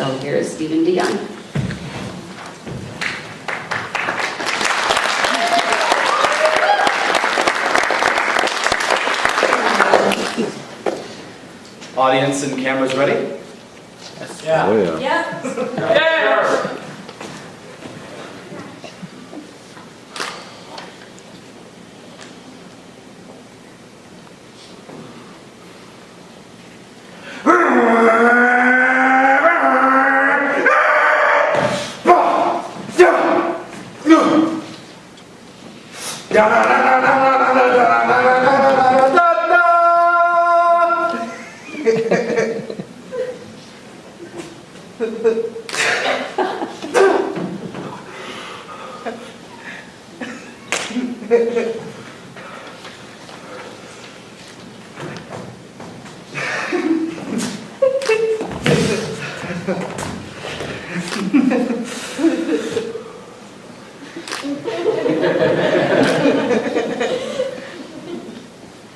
So here is Stephen DeYoung. Audience and cameras ready? Yeah. Oh, yeah. Yeah.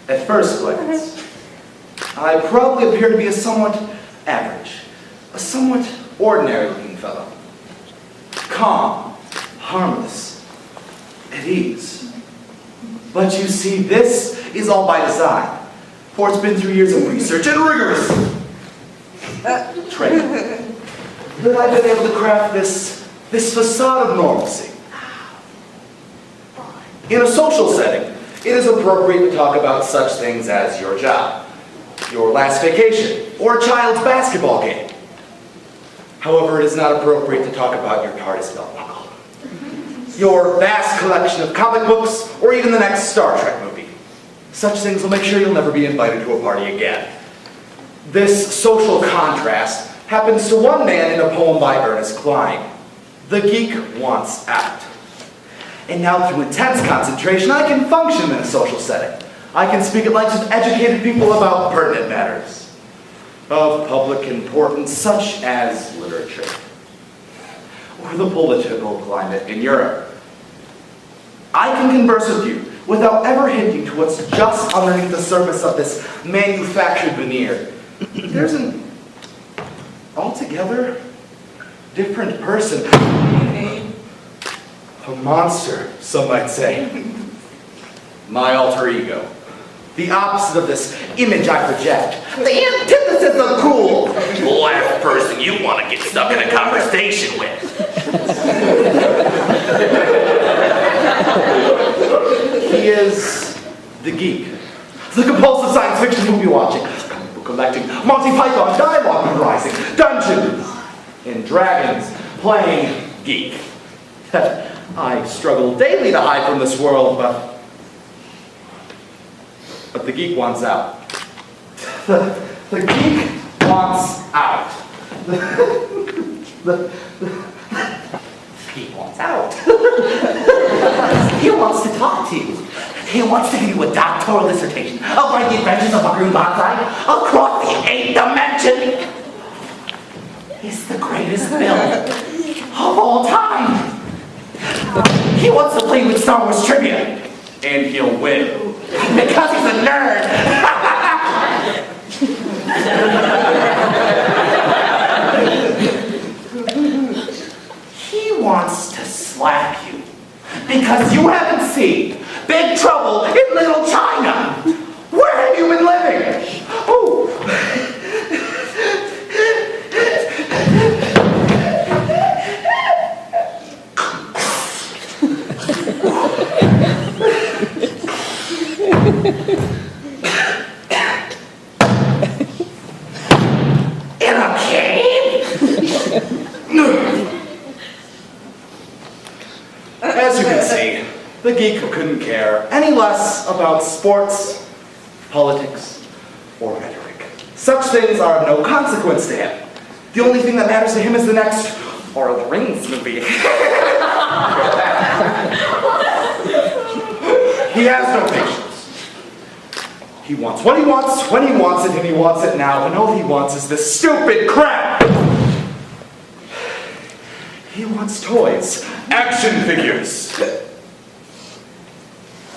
At first glance, I probably appear to be a somewhat average, a somewhat ordinary-looking fellow. Calm, harmless, at ease. But you see, this is all by design, for it's been through years of research and rigorous training that I've been able to craft this facade of normalcy. In a social setting, it is appropriate to talk about such things as your job, your last vacation, or a child's basketball game. However, it is not appropriate to talk about your TARDIS belt buckle, your vast collection of comic books, or even the next Star Trek movie. Such things will make sure you'll never be invited to a party again. This social contrast happens to one man in a poem by Ernest Cline, "The Geek Wants Out." And now through intense concentration, I can function in a social setting. I can speak at length with educated people about pertinent matters of public importance, such as literature, or the political climate in Europe. I can converse with you without ever hinting to what's just underneath the surface of this manufactured veneer. There's an altogether different person. A monster, some might say. My alter ego. The opposite of this image I project. The antithesis of cool. The last person you want to get stuck in a conversation with. He is the geek. The compulsive science fiction movie watching, comic book collecting, Monty Python dialogue memorizing, Dungeons and Dragons playing geek. I struggle daily to hide from this world, but the geek wants out. The geek wants out. The geek wants out. He wants to talk to you. He wants to give you a doctoral dissertation about the adventures of Buckaroo Banzai across the 8th dimension. He's the greatest villain of all time. He wants to play with Star Wars trivia, and he'll win, because he's a nerd. He wants to slap you, because you haven't seen Big Trouble in Little China. Where have you been living? Oh. In a cave? As you can see, the geek couldn't care any less about sports, politics, or rhetoric. Such things are of no consequence to him. The only thing that matters to him is the next Lord of the Rings movie. He has no patience. He wants what he wants, when he wants it, and he wants it now, and all he wants is this stupid crap! He wants toys, action figures.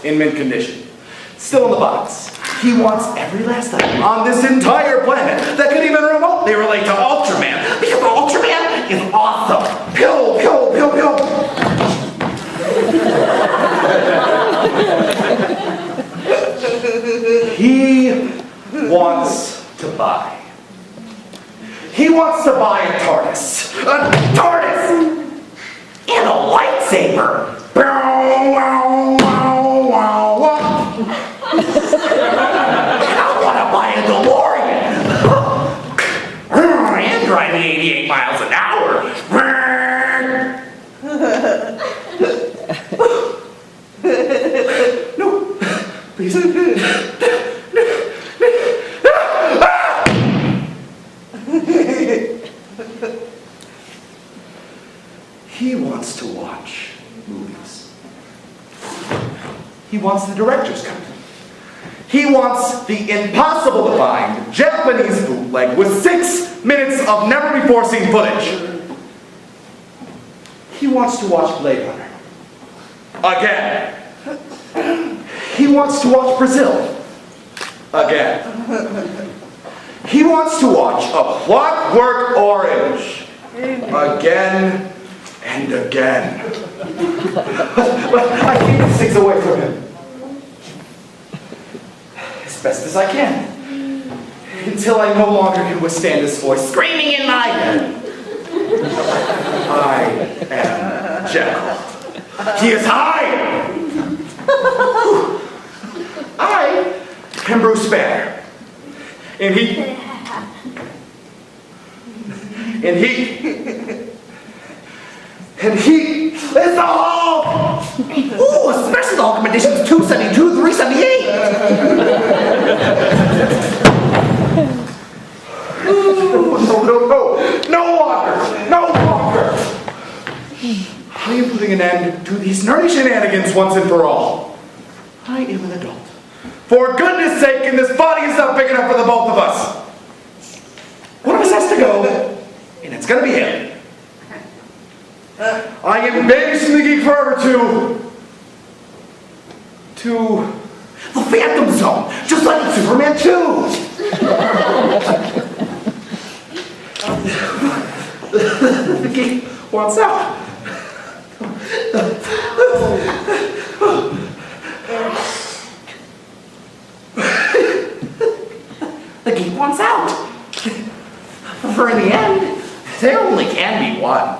In mint condition. Still in the box. He wants every last item on this entire planet that could even remotely relate to Ultraman, because Ultraman is awesome. Pill, pill, pill, pill. He wants to buy. He wants to buy a TARDIS. A TARDIS! And a lightsaber. And I want to buy a DeLorean. And drive at 88 miles an hour. No, please. He wants to watch movies. He wants the director's cut. He wants the impossible to find Japanese bootleg with 6 minutes of never-before-seen footage. He wants to watch Blade Runner. Again. He wants to watch Brazil. Again. He wants to watch A Clockwork Orange. Again and again. But I keep these things away from him. As best as I can. Until I no longer can withstand his voice screaming in my head. I am Jekyll. He is high. I am Bruce Banner. And he is the Hulk! Ooh, special Ultimate Editions 272, 378. No longer! No longer! I am putting an end to these nerdy shenanigans once and for all. I am an adult. For goodness sake, and this body is not big enough for the both of us. One of us has to go, and it's gonna be him. I am babysitting the Geek Forever to The Phantom Zone, just like in Superman 2. The Geek Wants Out. The Geek Wants Out. For in the end, there only can be one.